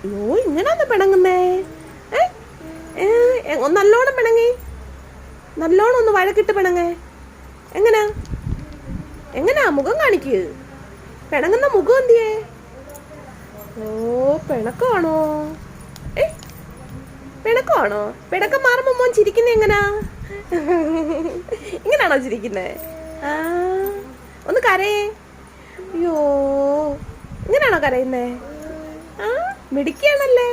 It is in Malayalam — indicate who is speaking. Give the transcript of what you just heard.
Speaker 1: അയ്യോ, ഇങ്ങനെയാന്ന് പിണങ്ങുന്നേ? നല്ലോണം പിണങ്ങി, നല്ലോണം ഒന്ന് വഴക്കിട്ട് പിണങ്ങേ. എങ്ങനാ എങ്ങനാ മുഖം കാണിക്ക്. പിണങ്ങുന്ന മുഖം എന്തിയേ? ഓ, പിണക്കമാണോ? പിണക്കമാണോ? പിണക്കം മാറുമ്പോ മോൻ ചിരിക്കുന്നേ എങ്ങനാ? ഇങ്ങനാണോ ചിരിക്കുന്നേ? ആ, ഒന്ന് കരയേ. അയ്യോ, ഇങ്ങനാണോ കരയുന്നേ? ആ, മിടിക്കുകയാണല്ലേ.